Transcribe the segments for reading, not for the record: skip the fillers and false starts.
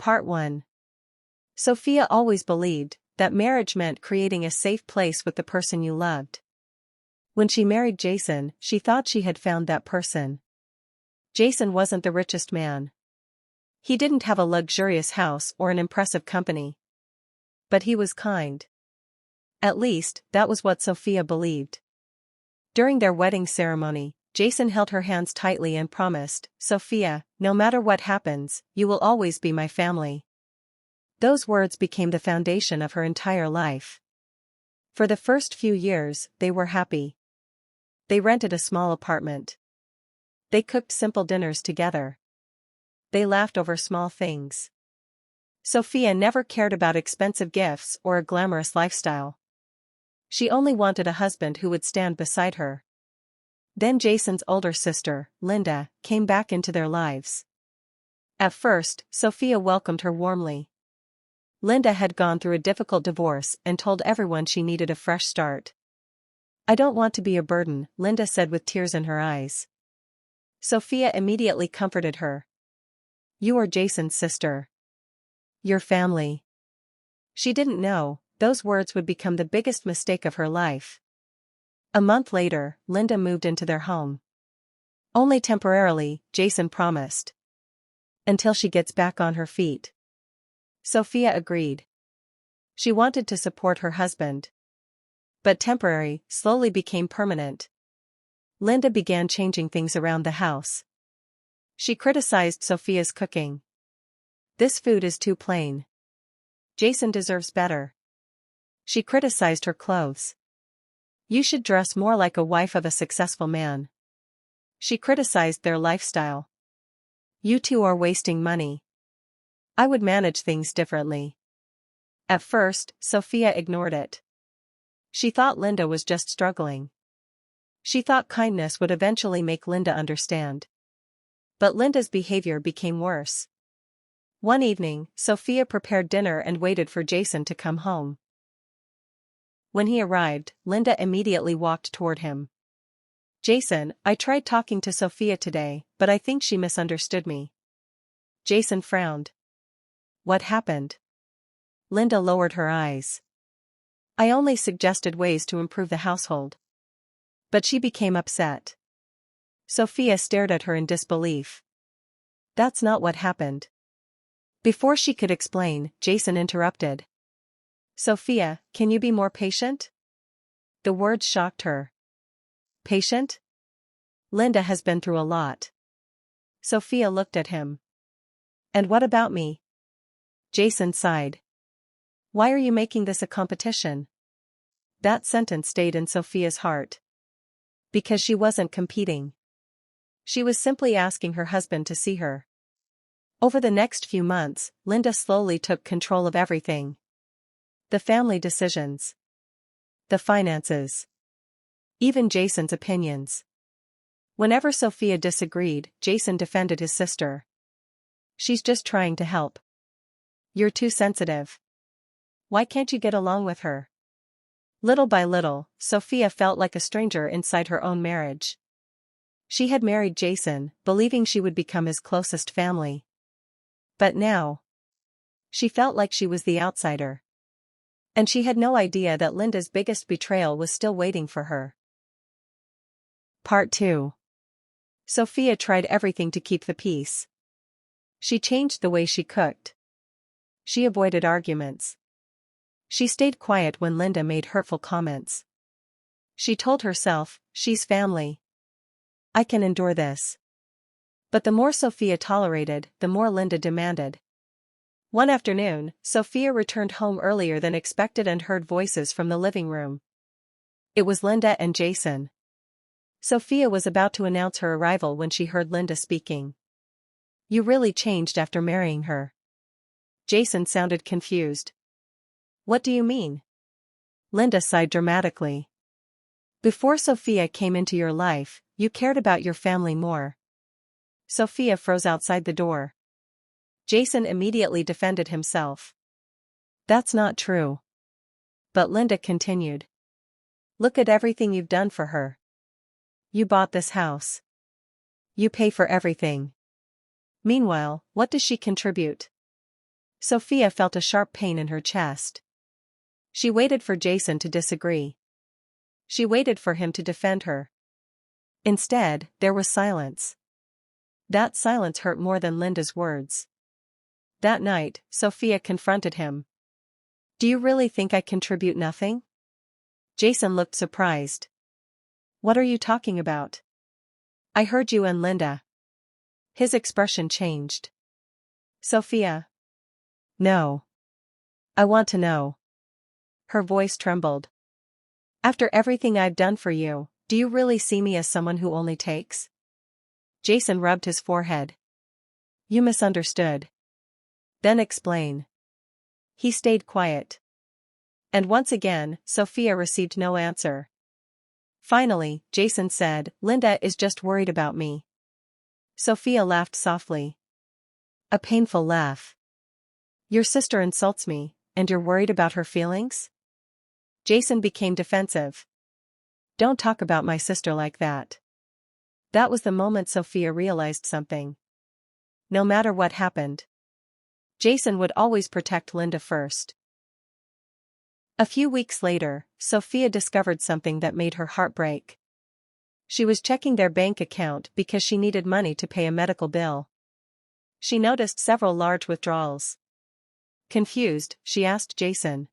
Part 1. Sophia always believed that marriage meant creating a safe place with the person you loved. When she married Jason, she thought she had found that person. Jason wasn't the richest man. He didn't have a luxurious house or an impressive company. But he was kind. At least, that was what Sophia believed. During their wedding ceremony, Jason held her hands tightly and promised, "Sophia, no matter what happens, you will always be my family." Those words became the foundation of her entire life. For the first few years, they were happy. They rented a small apartment. They cooked simple dinners together. They laughed over small things. Sophia never cared about expensive gifts or a glamorous lifestyle. She only wanted a husband who would stand beside her. Then Jason's older sister, Linda, came back into their lives. At first, Sophia welcomed her warmly. Linda had gone through a difficult divorce and told everyone she needed a fresh start. "I don't want to be a burden," Linda said with tears in her eyes. Sophia immediately comforted her. "You are Jason's sister. Your family." She didn't know, those words would become the biggest mistake of her life. A month later, Linda moved into their home. "Only temporarily," Jason promised. "Until she gets back on her feet." Sophia agreed. She wanted to support her husband. But temporary slowly became permanent. Linda began changing things around the house. She criticized Sophia's cooking. "This food is too plain. Jason deserves better." She criticized her clothes. "You should dress more like a wife of a successful man." She criticized their lifestyle. "You two are wasting money. I would manage things differently." At first, Sophia ignored it. She thought Linda was just struggling. She thought kindness would eventually make Linda understand. But Linda's behavior became worse. One evening, Sophia prepared dinner and waited for Jason to come home. When he arrived, Linda immediately walked toward him. "Jason, I tried talking to Sophia today, but I think she misunderstood me." Jason frowned. "What happened?" Linda lowered her eyes. "I only suggested ways to improve the household." But she became upset. Sophia stared at her in disbelief. "That's not what happened." Before she could explain, Jason interrupted. "Sophia, can you be more patient?" The words shocked her. "Patient? Linda has been through a lot." Sophia looked at him. "And what about me?" Jason sighed. "Why are you making this a competition?" That sentence stayed in Sophia's heart. Because she wasn't competing. She was simply asking her husband to see her. Over the next few months, Linda slowly took control of everything. The family decisions. The finances. Even Jason's opinions. Whenever Sophia disagreed, Jason defended his sister. "She's just trying to help. You're too sensitive. Why can't you get along with her?" Little by little, Sophia felt like a stranger inside her own marriage. She had married Jason, believing she would become his closest family. But now, she felt like she was the outsider. And she had no idea that Linda's biggest betrayal was still waiting for her. Part 2. Sophia tried everything to keep the peace. She changed the way she cooked. She avoided arguments. She stayed quiet when Linda made hurtful comments. She told herself, "She's family. I can endure this." But the more Sophia tolerated, the more Linda demanded. One afternoon, Sophia returned home earlier than expected and heard voices from the living room. It was Linda and Jason. Sophia was about to announce her arrival when she heard Linda speaking. "You really changed after marrying her." Jason sounded confused. "What do you mean?" Linda sighed dramatically. "Before Sophia came into your life, you cared about your family more." Sophia froze outside the door. Jason immediately defended himself. "That's not true." But Linda continued. "Look at everything you've done for her. You bought this house. You pay for everything. Meanwhile, what does she contribute? Sophia felt a sharp pain in her chest. She waited for Jason to disagree. She waited for him to defend her. Instead, there was silence. That silence hurt more than Linda's words. That night, Sophia confronted him. "Do you really think I contribute nothing?" Jason looked surprised. "What are you talking about? I heard you and Linda." His expression changed. "Sophia." "No. I want to know." Her voice trembled. "After everything I've done for you, do you really see me as someone who only takes?" Jason rubbed his forehead. "You misunderstood." "Then explain." He stayed quiet. And once again, Sophia received no answer. Finally, Jason said, "Linda is just worried about me." Sophia laughed softly. A painful laugh. "Your sister insults me, and you're worried about her feelings?" Jason became defensive. "Don't talk about my sister like that." That was the moment Sophia realized something. No matter what happened, Jason would always protect Linda first. A few weeks later, Sophia discovered something that made her heart break. She was checking their bank account because she needed money to pay a medical bill. She noticed several large withdrawals. Confused, she asked Jason,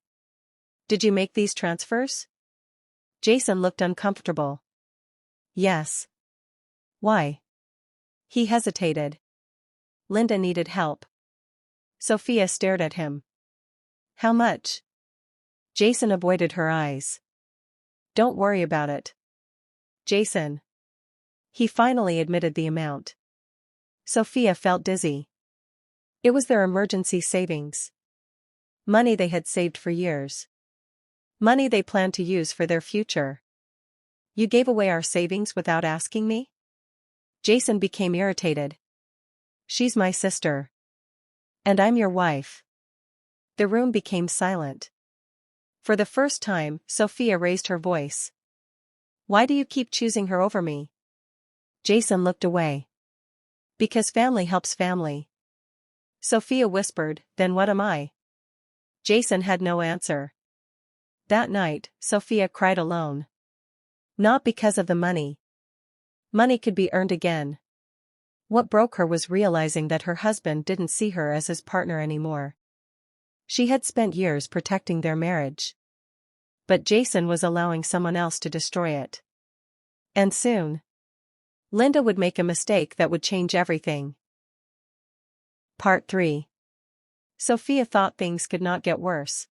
"Did you make these transfers?" Jason looked uncomfortable. "Yes." "Why?" He hesitated. "Linda needed help." Sophia stared at him. "How much?" Jason avoided her eyes. "Don't worry about it." "Jason." He finally admitted the amount. Sophia felt dizzy. It was their emergency savings. Money they had saved for years. Money they planned to use for their future. "You gave away our savings without asking me?" Jason became irritated. "She's my sister. And I'm your wife." The room became silent. For the first time, Sophia raised her voice. "Why do you keep choosing her over me?" Jason looked away. "Because family helps family." Sophia whispered, "Then what am I?" Jason had no answer. That night, Sophia cried alone. Not because of the money. Money could be earned again. What broke her was realizing that her husband didn't see her as his partner anymore. She had spent years protecting their marriage. But Jason was allowing someone else to destroy it. And soon, Linda would make a mistake that would change everything. Part 3. Sophia thought things could not get worse.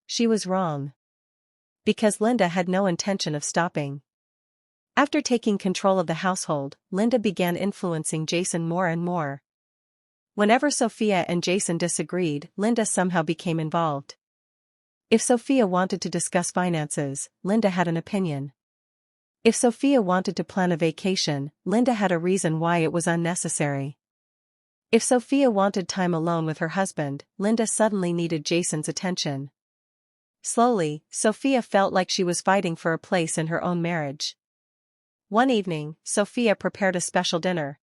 She was wrong. Because Linda had no intention of stopping. After taking control of the household, Linda began influencing Jason more and more. Whenever Sophia and Jason disagreed, Linda somehow became involved. If Sophia wanted to discuss finances, Linda had an opinion. If Sophia wanted to plan a vacation, Linda had a reason why it was unnecessary. If Sophia wanted time alone with her husband, Linda suddenly needed Jason's attention. Slowly, Sophia felt like she was fighting for a place in her own marriage. One evening, Sophia prepared a special dinner.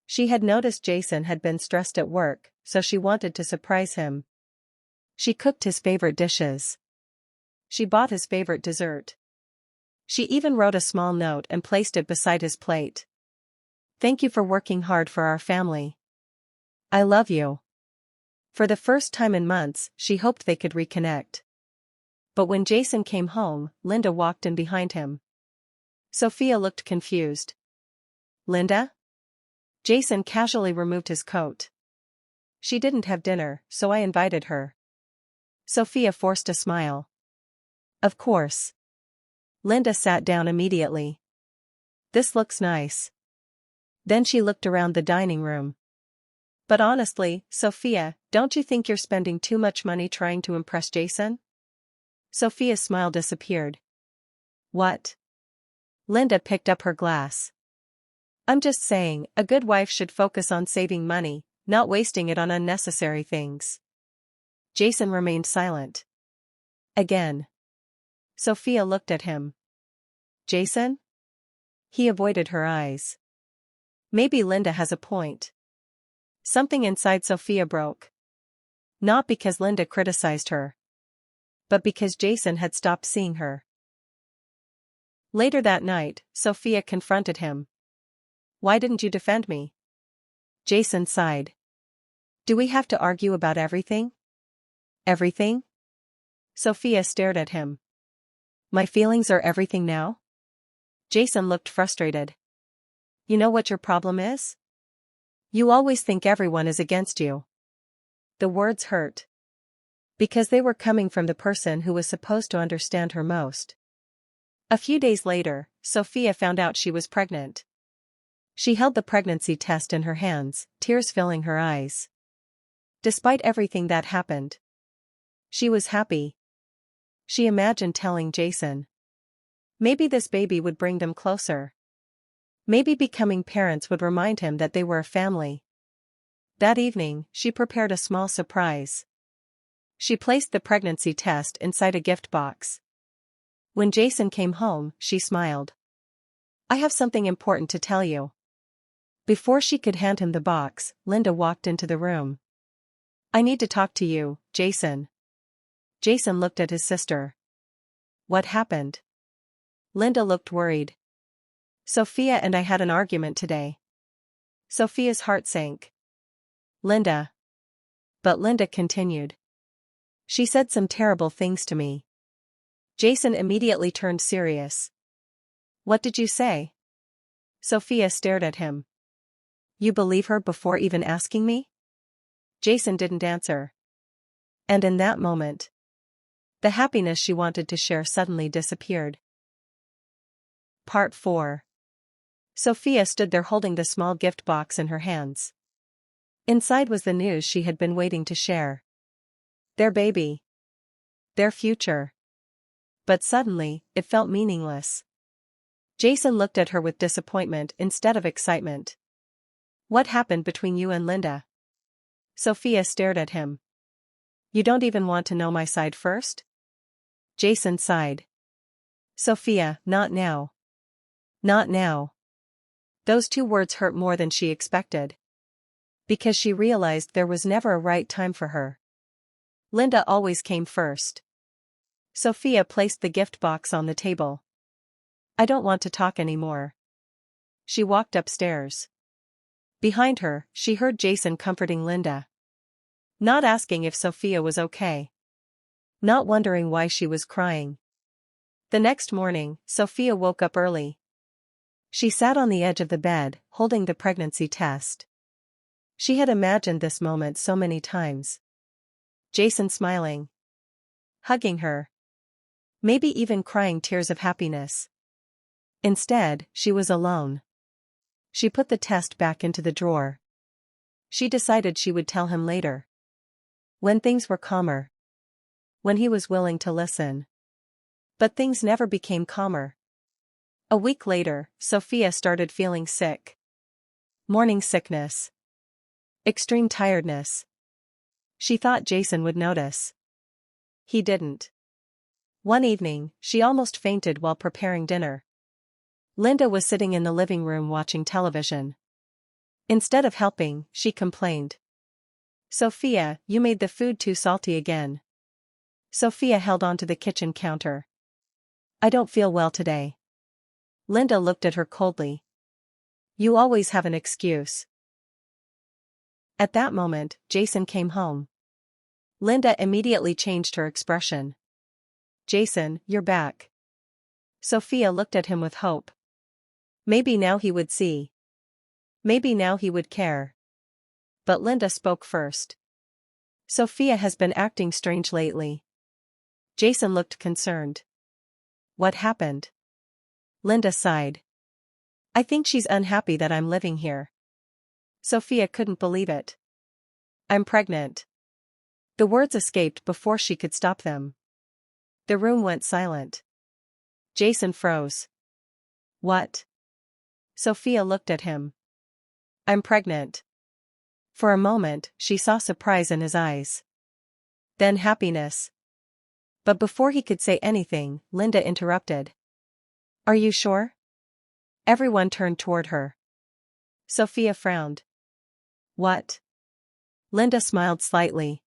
She had noticed Jason had been stressed at work, so she wanted to surprise him. She cooked his favorite dishes. She bought his favorite dessert. She even wrote a small note and placed it beside his plate. "Thank you for working hard for our family. I love you." For the first time in months, she hoped they could reconnect. But when Jason came home, Linda walked in behind him. Sophia looked confused. "Linda?" Jason casually removed his coat. "She didn't have dinner, so I invited her." Sophia forced a smile. "Of course." Linda sat down immediately. "This looks nice." Then she looked around the dining room. "But honestly, Sophia, don't you think you're spending too much money trying to impress Jason?" Sophia's smile disappeared. "What?" Linda picked up her glass. "I'm just saying, a good wife should focus on saving money, not wasting it on unnecessary things." Jason remained silent. Again. Sophia looked at him. "Jason?" He avoided her eyes. Maybe Linda has a point. Something inside Sophia broke. Not because Linda criticized her, but because Jason had stopped seeing her. Later that night, Sophia confronted him. "Why didn't you defend me?" Jason sighed. "Do we have to argue about everything?" "Everything?" Sophia stared at him. "My feelings are everything now?" Jason looked frustrated. "You know what your problem is? You always think everyone is against you." The words hurt. Because they were coming from the person who was supposed to understand her most. A few days later, Sophia found out she was pregnant. She held the pregnancy test in her hands, tears filling her eyes. Despite everything that happened, she was happy. She imagined telling Jason. Maybe this baby would bring them closer. Maybe becoming parents would remind him that they were a family. That evening, she prepared a small surprise. She placed the pregnancy test inside a gift box. When Jason came home, she smiled. "I have something important to tell you." Before she could hand him the box, Linda walked into the room. "I need to talk to you, Jason." Jason looked at his sister. "What happened?" Linda looked worried. "Sophia and I had an argument today." Sophia's heart sank. "Linda." But Linda continued. "She said some terrible things to me." Jason immediately turned serious. "What did you say?" Sophia stared at him. "You believe her before even asking me?" Jason didn't answer. And in that moment, the happiness she wanted to share suddenly disappeared. Part 4. Sophia stood there holding the small gift box in her hands. Inside was the news she had been waiting to share. Their baby. Their future. But suddenly, it felt meaningless. Jason looked at her with disappointment instead of excitement. "What happened between you and Linda?" Sophia stared at him. "You don't even want to know my side first?" Jason sighed. "Sophia, not now. Not now." Those two words hurt more than she expected. Because she realized there was never a right time for her. Linda always came first. Sophia placed the gift box on the table. "I don't want to talk anymore." She walked upstairs. Behind her, she heard Jason comforting Linda. Not asking if Sophia was okay. Not wondering why she was crying. The next morning, Sophia woke up early. She sat on the edge of the bed, holding the pregnancy test. She had imagined this moment so many times. Jason smiling. Hugging her. Maybe even crying tears of happiness. Instead, she was alone. She put the test back into the drawer. She decided she would tell him later. When things were calmer. When he was willing to listen. But things never became calmer. A week later, Sophia started feeling sick. Morning sickness. Extreme tiredness. She thought Jason would notice. He didn't. One evening, she almost fainted while preparing dinner. Linda was sitting in the living room watching television. Instead of helping, she complained. "Sophia, you made the food too salty again." Sophia held onto the kitchen counter. "I don't feel well today." Linda looked at her coldly. "You always have an excuse." At that moment, Jason came home. Linda immediately changed her expression. "Jason, you're back." Sophia looked at him with hope. Maybe now he would see. Maybe now he would care. But Linda spoke first. "Sophia has been acting strange lately." Jason looked concerned. "What happened?" Linda sighed. "I think she's unhappy that I'm living here." Sophia couldn't believe it. "I'm pregnant." The words escaped before she could stop them. The room went silent. Jason froze. "What?" Sophia looked at him. "I'm pregnant." For a moment, she saw surprise in his eyes. Then happiness. But before he could say anything, Linda interrupted. "Are you sure?" Everyone turned toward her. Sophia frowned. "What?" Linda smiled slightly.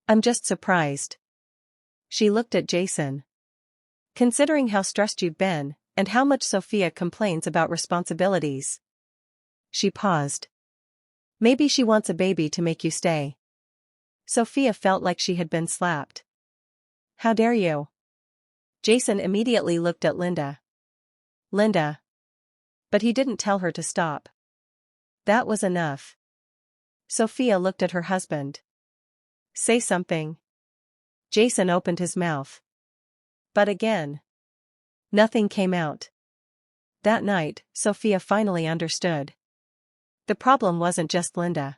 I'm just surprised. She looked at Jason. Considering how stressed you've been, and how much Sophia complains about responsibilities. She paused. Maybe she wants a baby to make you stay. Sophia felt like she had been slapped. How dare you? Jason immediately looked at Linda. Linda. But he didn't tell her to stop. That was enough. Sophia looked at her husband. Say something. Jason opened his mouth. But again, nothing came out. That night, Sophia finally understood. The problem wasn't just Linda.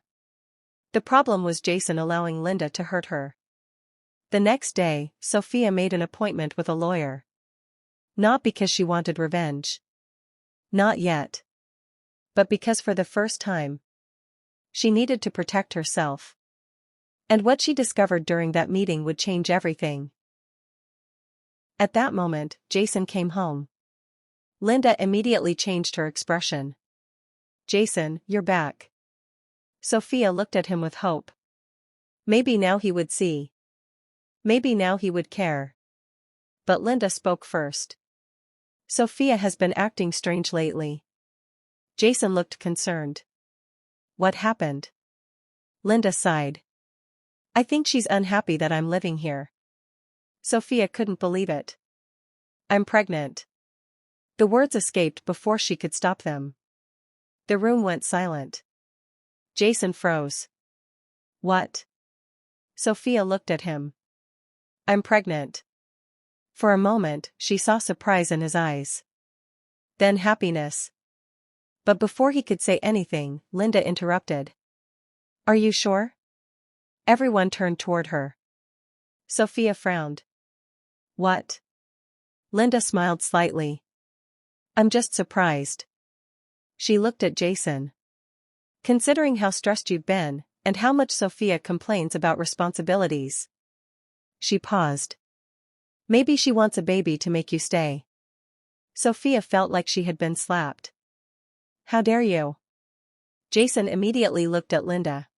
The problem was Jason allowing Linda to hurt her. The next day, Sophia made an appointment with a lawyer. Not because she wanted revenge. Not yet. But because for the first time, she needed to protect herself. And what she discovered during that meeting would change everything. At that moment, Jason came home. Linda immediately changed her expression. Jason, you're back. Sophia looked at him with hope. Maybe now he would see. Maybe now he would care. But Linda spoke first. Sophia has been acting strange lately. Jason looked concerned. What happened? Linda sighed. I think she's unhappy that I'm living here. Sophia couldn't believe it. I'm pregnant. The words escaped before she could stop them. The room went silent. Jason froze. What? Sophia looked at him. I'm pregnant. For a moment, she saw surprise in his eyes. Then happiness. But before he could say anything, Linda interrupted. Are you sure? Everyone turned toward her. Sophia frowned. What? Linda smiled slightly. I'm just surprised. She looked at Jason. Considering how stressed you've been, and how much Sophia complains about responsibilities. She paused. Maybe she wants a baby to make you stay. Sophia felt like she had been slapped. How dare you? Jason immediately looked at Linda.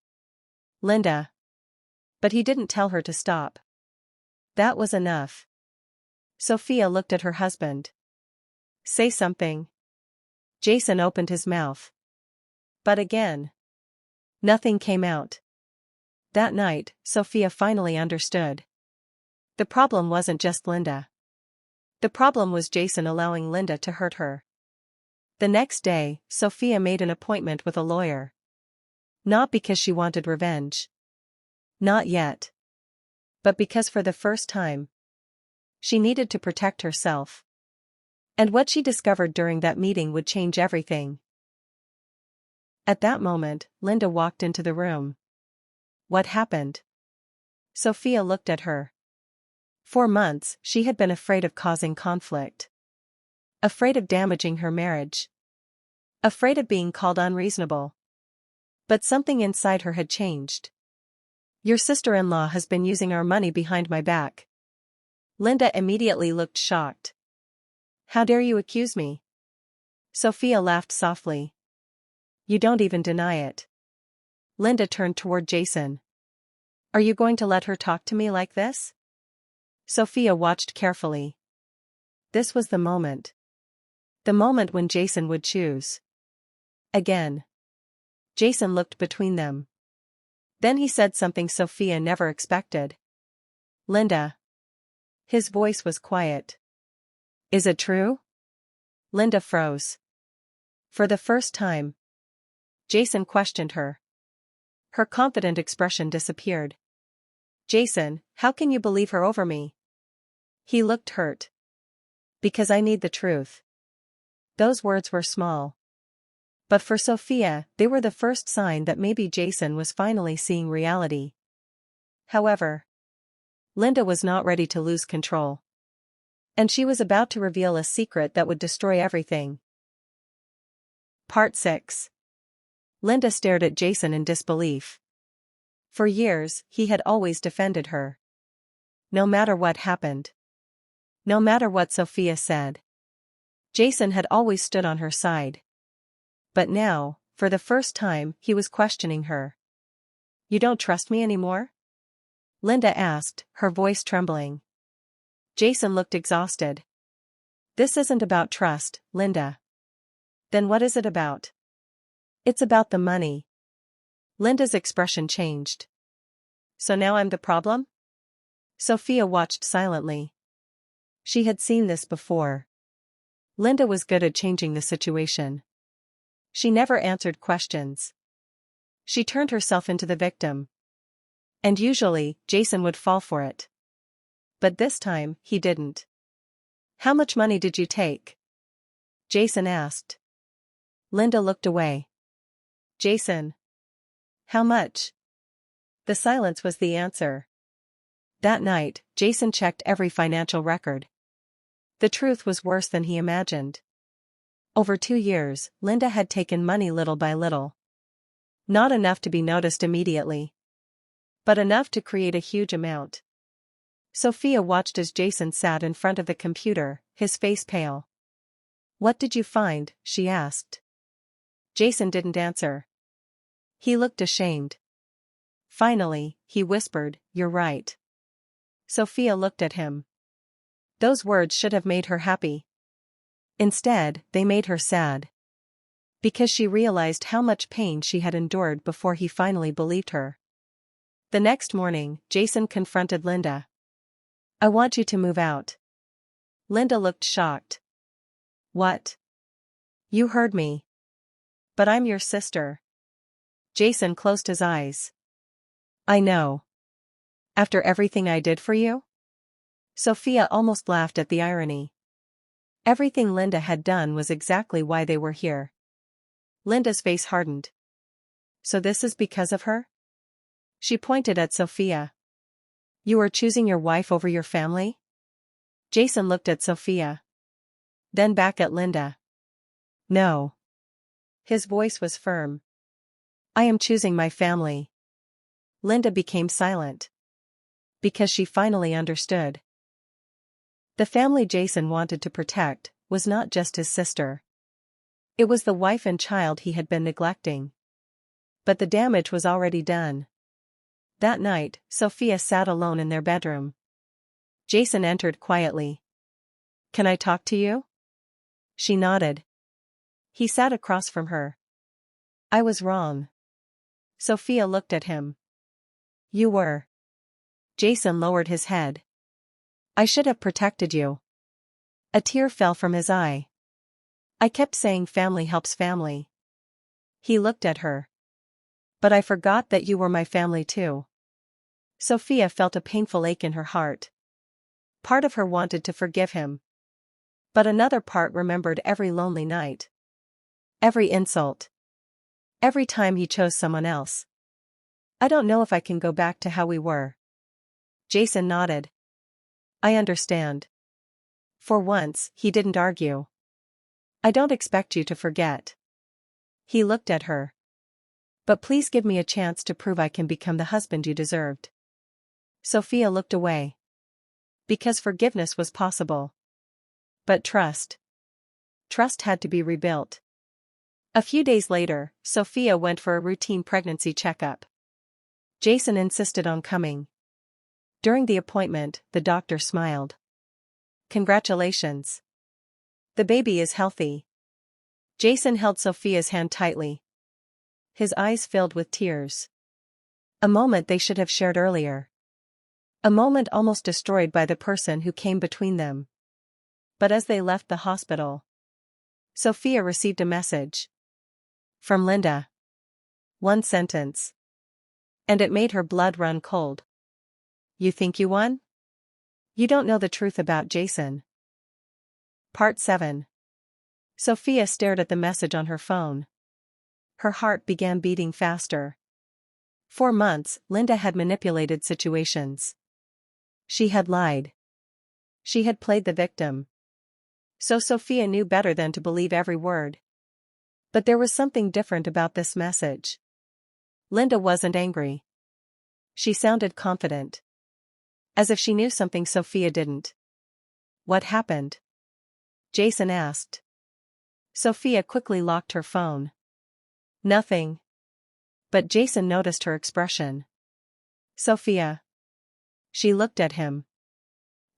Linda. But he didn't tell her to stop. That was enough. Sophia looked at her husband. Say something. Jason opened his mouth. But again, nothing came out. That night, Sophia finally understood. The problem wasn't just Linda. The problem was Jason allowing Linda to hurt her. The next day, Sophia made an appointment with a lawyer. Not because she wanted revenge. Not yet. But because for the first time, she needed to protect herself. And what she discovered during that meeting would change everything. At that moment, Linda walked into the room. What happened? Sophia looked at her. For months, she had been afraid of causing conflict. Afraid of damaging her marriage. Afraid of being called unreasonable. But something inside her had changed. Your sister-in-law has been using our money behind my back. Linda immediately looked shocked. How dare you accuse me? Sophia laughed softly. You don't even deny it. Linda turned toward Jason. Are you going to let her talk to me like this? Sophia watched carefully. This was the moment. The moment when Jason would choose. Again. Jason looked between them. Then he said something Sophia never expected. Linda. His voice was quiet. Is it true? Linda froze. For the first time, Jason questioned her. Her confident expression disappeared. Jason, how can you believe her over me? He looked hurt. Because I need the truth. Those words were small. But for Sophia, they were the first sign that maybe Jason was finally seeing reality. However, Linda was not ready to lose control. And she was about to reveal a secret that would destroy everything. Part 6. Linda stared at Jason in disbelief. For years, he had always defended her. No matter what happened. No matter what Sophia said. Jason had always stood on her side. But now, for the first time, he was questioning her. You don't trust me anymore? Linda asked, her voice trembling. Jason looked exhausted. This isn't about trust, Linda. Then what is it about? It's about the money. Linda's expression changed. So now I'm the problem? Sophia watched silently. She had seen this before. Linda was good at changing the situation. She never answered questions. She turned herself into the victim. And usually, Jason would fall for it. But this time, he didn't. How much money did you take? Jason asked. Linda looked away. Jason. How much? The silence was the answer. That night, Jason checked every financial record. The truth was worse than he imagined. Over 2 years, Linda had taken money little by little. Not enough to be noticed immediately, but enough to create a huge amount. Sophia watched as Jason sat in front of the computer, his face pale. What did you find? She asked. Jason didn't answer. He looked ashamed. Finally, he whispered, "You're right." Sophia looked at him. Those words should have made her happy. Instead, they made her sad. Because she realized how much pain she had endured before he finally believed her. The next morning, Jason confronted Linda. I want you to move out. Linda looked shocked. What? You heard me. But I'm your sister. Jason closed his eyes. I know. After everything I did for you? Sophia almost laughed at the irony. Everything Linda had done was exactly why they were here. Linda's face hardened. So this is because of her? She pointed at Sophia. You are choosing your wife over your family? Jason looked at Sophia. Then back at Linda. No. His voice was firm. I am choosing my family. Linda became silent. Because she finally understood. The family Jason wanted to protect was not just his sister. It was the wife and child he had been neglecting. But the damage was already done. That night, Sophia sat alone in their bedroom. Jason entered quietly. Can I talk to you? She nodded. He sat across from her. I was wrong. Sophia looked at him. You were. Jason lowered his head. I should have protected you. A tear fell from his eye. I kept saying family helps family. He looked at her. But I forgot that you were my family too. Sophia felt a painful ache in her heart. Part of her wanted to forgive him. But another part remembered every lonely night. Every insult. Every time he chose someone else. I don't know if I can go back to how we were. Jason nodded. I understand. For once, he didn't argue. I don't expect you to forget. He looked at her. But please give me a chance to prove I can become the husband you deserved. Sophia looked away. Because forgiveness was possible. But trust. Trust had to be rebuilt. A few days later, Sophia went for a routine pregnancy checkup. Jason insisted on coming. During the appointment, the doctor smiled. Congratulations. The baby is healthy. Jason held Sophia's hand tightly. His eyes filled with tears. A moment they should have shared earlier. A moment almost destroyed by the person who came between them. But as they left the hospital, Sophia received a message. From Linda. One sentence. And it made her blood run cold. You think you won? You don't know the truth about Jason. Part 7. Sophia stared at the message on her phone. Her heart began beating faster. For months, Linda had manipulated situations. She had lied. She had played the victim. So Sophia knew better than to believe every word. But there was something different about this message. Linda wasn't angry. She sounded confident. As if she knew something Sophia didn't. What happened? Jason asked. Sophia quickly locked her phone. Nothing. But Jason noticed her expression. Sophia. She looked at him.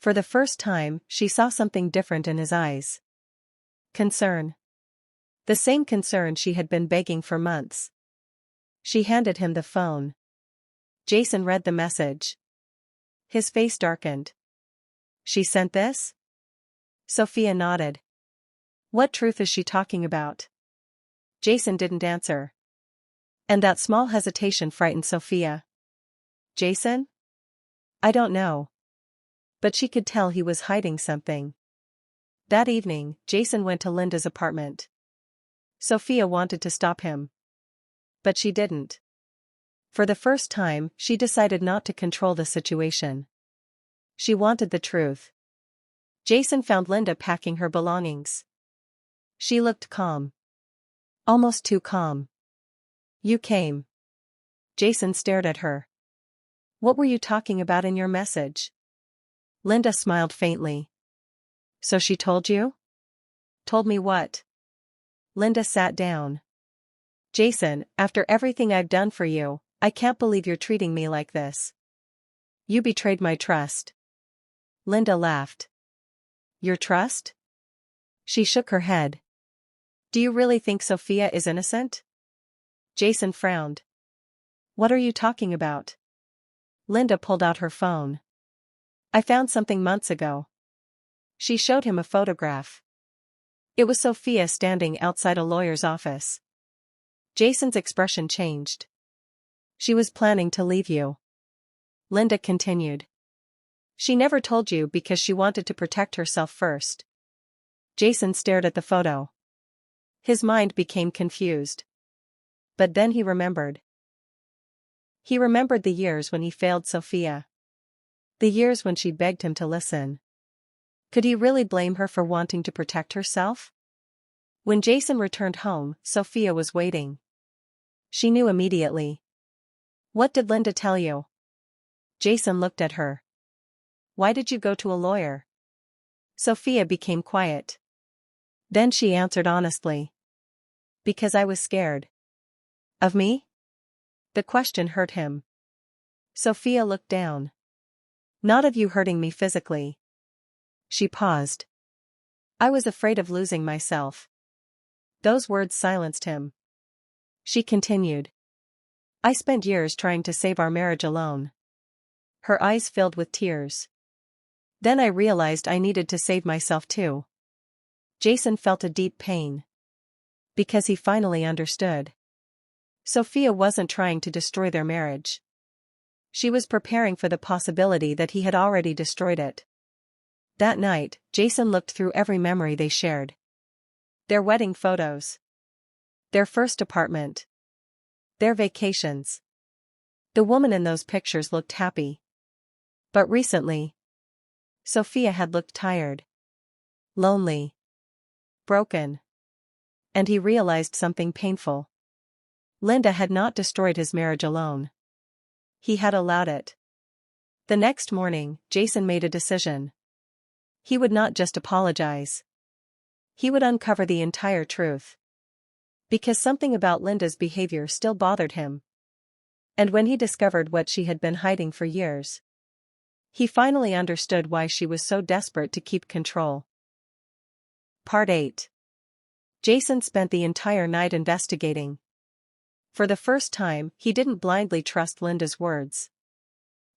For the first time, she saw something different in his eyes. Concern. The same concern she had been begging for months. She handed him the phone. Jason read the message. His face darkened. She sent this? Sophia nodded. What truth is she talking about? Jason didn't answer. And that small hesitation frightened Sophia. Jason? I don't know. But she could tell he was hiding something. That evening, Jason went to Linda's apartment. Sophia wanted to stop him. But she didn't. For the first time, she decided not to control the situation. She wanted the truth. Jason found Linda packing her belongings. She looked calm. Almost too calm. You came. Jason stared at her. What were you talking about in your message? Linda smiled faintly. So she told you? Told me what? Linda sat down. Jason, after everything I've done for you, I can't believe you're treating me like this. You betrayed my trust. Linda laughed. Your trust? She shook her head. Do you really think Sophia is innocent? Jason frowned. What are you talking about? Linda pulled out her phone. I found something months ago. She showed him a photograph. It was Sophia standing outside a lawyer's office. Jason's expression changed. She was planning to leave you. Linda continued. She never told you because she wanted to protect herself first. Jason stared at the photo. His mind became confused. But then he remembered. He remembered the years when he failed Sophia. The years when she begged him to listen. Could he really blame her for wanting to protect herself? When Jason returned home, Sophia was waiting. She knew immediately. What did Linda tell you? Jason looked at her. Why did you go to a lawyer? Sophia became quiet. Then she answered honestly. Because I was scared. Of me? The question hurt him. Sophia looked down. Not of you hurting me physically. She paused. I was afraid of losing myself. Those words silenced him. She continued. I spent years trying to save our marriage alone. Her eyes filled with tears. Then I realized I needed to save myself too. Jason felt a deep pain. Because he finally understood. Sophia wasn't trying to destroy their marriage. She was preparing for the possibility that he had already destroyed it. That night, Jason looked through every memory they shared. Their wedding photos. Their first apartment. Their vacations. The woman in those pictures looked happy. But recently, Sophia had looked tired. Lonely. Broken. And he realized something painful. Linda had not destroyed his marriage alone. He had allowed it. The next morning, Jason made a decision. He would not just apologize. He would uncover the entire truth. Because something about Linda's behavior still bothered him. And when he discovered what she had been hiding for years, he finally understood why she was so desperate to keep control. Part 8. Jason spent the entire night investigating. For the first time, he didn't blindly trust Linda's words.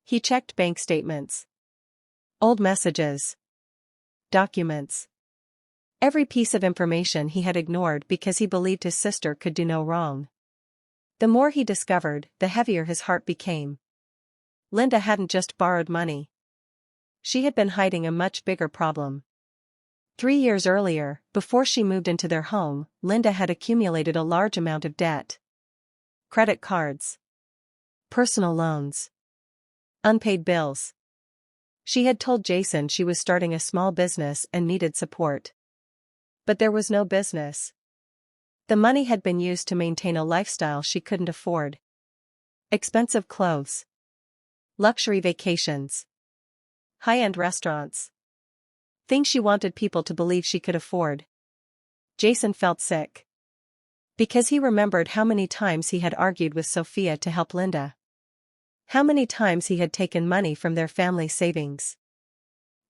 He checked bank statements. Old messages. Documents. Every piece of information he had ignored because he believed his sister could do no wrong. The more he discovered, the heavier his heart became. Linda hadn't just borrowed money. She had been hiding a much bigger problem. 3 years earlier, before she moved into their home, Linda had accumulated a large amount of debt. Credit cards. Personal loans. Unpaid bills. She had told Jason she was starting a small business and needed support. But there was no business. The money had been used to maintain a lifestyle she couldn't afford. Expensive clothes. Luxury vacations. High-end restaurants. Things she wanted people to believe she could afford. Jason felt sick. Because he remembered how many times he had argued with Sophia to help Linda. How many times he had taken money from their family savings.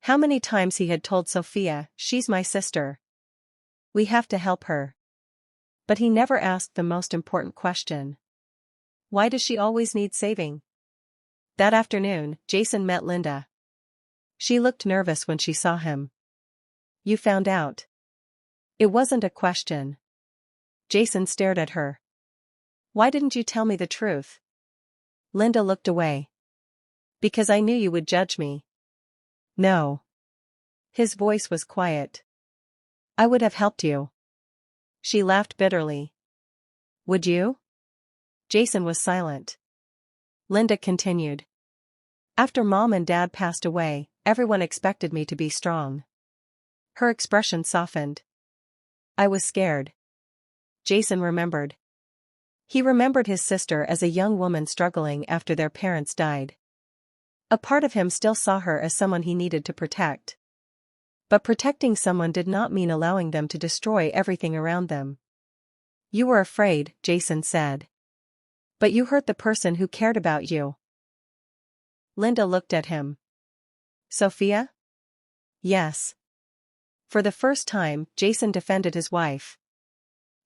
How many times he had told Sophia, "She's my sister. We have to help her." But he never asked the most important question. Why does she always need saving? That afternoon, Jason met Linda. She looked nervous when she saw him. "You found out?" It wasn't a question. Jason stared at her. "Why didn't you tell me the truth?" Linda looked away. "Because I knew you would judge me." "No." His voice was quiet. "I would have helped you." She laughed bitterly. "Would you?" Jason was silent. Linda continued. "After Mom and Dad passed away, everyone expected me to be strong." Her expression softened. "I was scared." Jason remembered. He remembered his sister as a young woman struggling after their parents died. A part of him still saw her as someone he needed to protect. But protecting someone did not mean allowing them to destroy everything around them. "You were afraid," Jason said. "But you hurt the person who cared about you." Linda looked at him. "Sophia?" "Yes." For the first time, Jason defended his wife.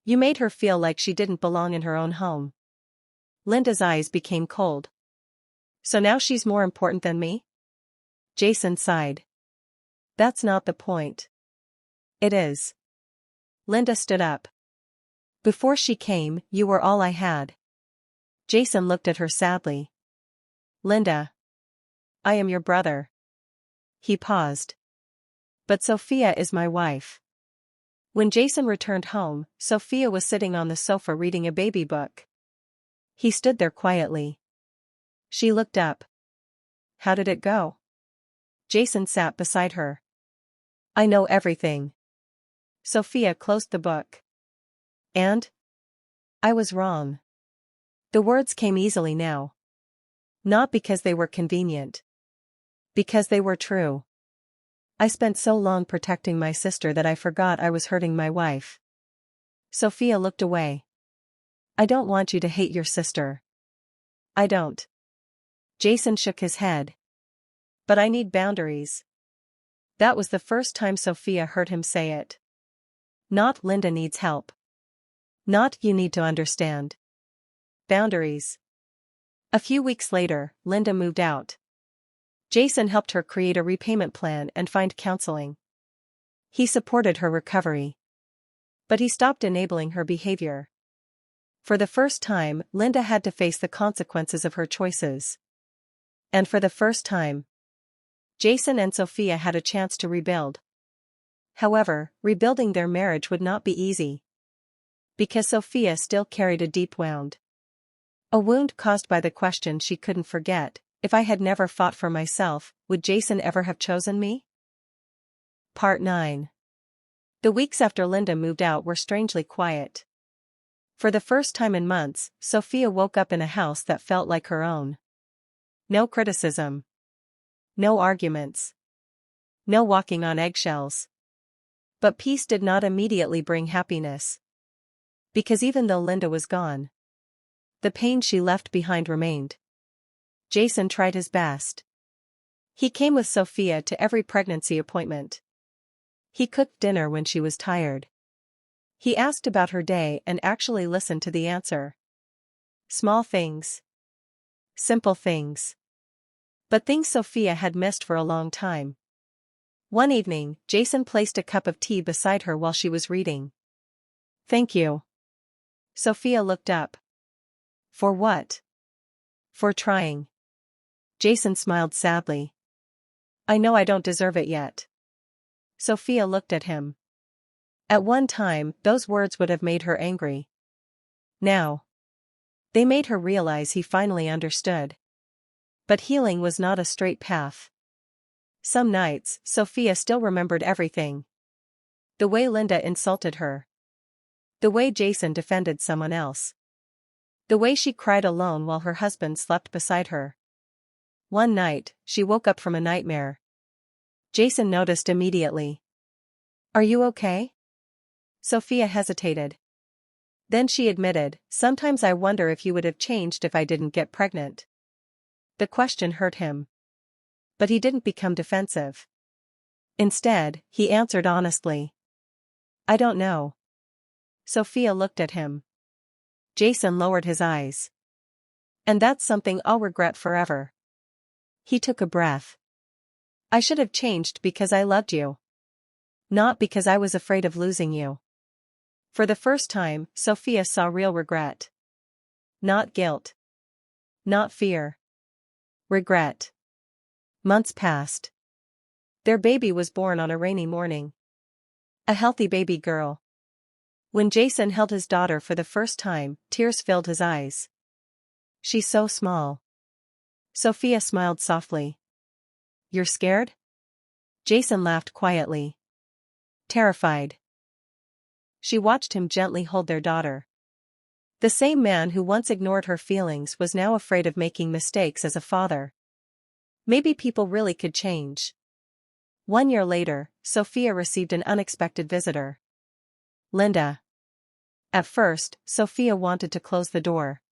"You made her feel like she didn't belong in her own home." Linda's eyes became cold. "So now she's more important than me?" Jason sighed. "That's not the point." "It is." Linda stood up. "Before she came, you were all I had." Jason looked at her sadly. "Linda. I am your brother." He paused. "But Sophia is my wife." When Jason returned home, Sophia was sitting on the sofa reading a baby book. He stood there quietly. She looked up. "How did it go?" Jason sat beside her. "I know everything." Sophia closed the book. "And?" "I was wrong." The words came easily now. Not because they were convenient. Because they were true. "I spent so long protecting my sister that I forgot I was hurting my wife." Sophia looked away. "I don't want you to hate your sister." "I don't." Jason shook his head. "But I need boundaries." That was the first time Sophia heard him say it. Not "Linda needs help." Not "you need to understand." Boundaries. A few weeks later, Linda moved out. Jason helped her create a repayment plan and find counseling. He supported her recovery. But he stopped enabling her behavior. For the first time, Linda had to face the consequences of her choices. And for the first time, Jason and Sophia had a chance to rebuild. However, rebuilding their marriage would not be easy. Because Sophia still carried a deep wound. A wound caused by the question she couldn't forget: if I had never fought for myself, would Jason ever have chosen me? Part 9. The weeks after Linda moved out were strangely quiet. For the first time in months, Sophia woke up in a house that felt like her own. No criticism. No arguments. No walking on eggshells. But peace did not immediately bring happiness. Because even though Linda was gone, the pain she left behind remained. Jason tried his best. He came with Sophia to every pregnancy appointment. He cooked dinner when she was tired. He asked about her day and actually listened to the answer. Small things. Simple things. But things Sophia had missed for a long time. One evening, Jason placed a cup of tea beside her while she was reading. "Thank you." Sophia looked up. "For what?" "For trying." Jason smiled sadly. "I know I don't deserve it yet." Sophia looked at him. At one time, those words would have made her angry. Now, they made her realize he finally understood. But healing was not a straight path. Some nights, Sophia still remembered everything. The way Linda insulted her. The way Jason defended someone else. The way she cried alone while her husband slept beside her. One night, she woke up from a nightmare. Jason noticed immediately. "Are you okay?" Sophia hesitated. Then she admitted, "Sometimes I wonder if you would have changed if I didn't get pregnant." The question hurt him. But he didn't become defensive. Instead, he answered honestly. I don't know. Sophia looked at him. Jason lowered his eyes. And that's something I'll regret forever. He took a breath. I should have changed because I loved you. Not because I was afraid of losing you. For the first time, Sophia saw real regret. Not guilt. Not fear. Regret. Months passed. Their baby was born on a rainy morning. A healthy baby girl. When Jason held his daughter for the first time, tears filled his eyes. She's so small. Sophia smiled softly. You're scared? Jason laughed quietly. Terrified. She watched him gently hold their daughter. The same man who once ignored her feelings was now afraid of making mistakes as a father. Maybe people really could change. 1 year later, Sophia received an unexpected visitor. Linda. At first, Sophia wanted to close the door.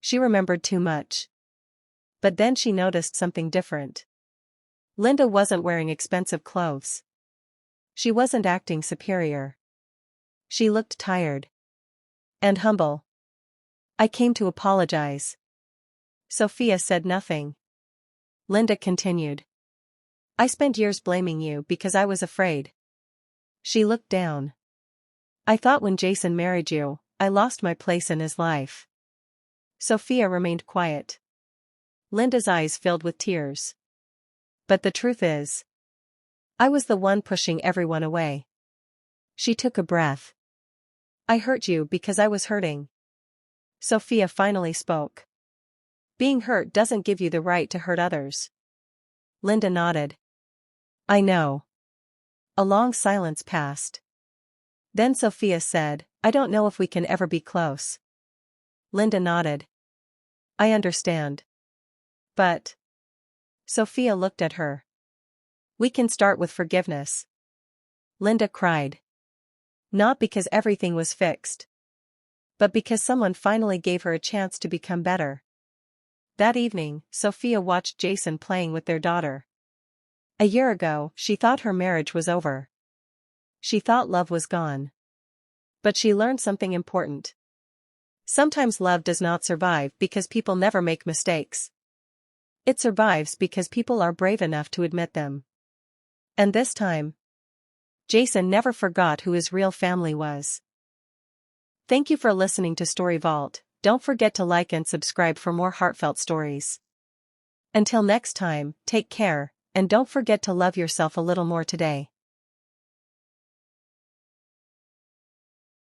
She remembered too much. But then she noticed something different. Linda wasn't wearing expensive clothes. She wasn't acting superior. She looked tired. And humble. I came to apologize. Sophia said nothing. Linda continued. I spent years blaming you because I was afraid. She looked down. I thought when Jason married you, I lost my place in his life. Sophia remained quiet. Linda's eyes filled with tears. But the truth is, I was the one pushing everyone away. She took a breath. I hurt you because I was hurting. Sophia finally spoke. Being hurt doesn't give you the right to hurt others. Linda nodded. I know. A long silence passed. Then Sophia said, I don't know if we can ever be close. Linda nodded. I understand. But. Sophia looked at her. We can start with forgiveness. Linda cried. Not because everything was fixed. But because someone finally gave her a chance to become better. That evening, Sophia watched Jason playing with their daughter. A year ago, she thought her marriage was over. She thought love was gone. But she learned something important. Sometimes love does not survive because people never make mistakes. It survives because people are brave enough to admit them. And this time, Jason never forgot who his real family was. Thank you for listening to Story Vault. Don't forget to like and subscribe for more heartfelt stories. Until next time, take care, and don't forget to love yourself a little more today.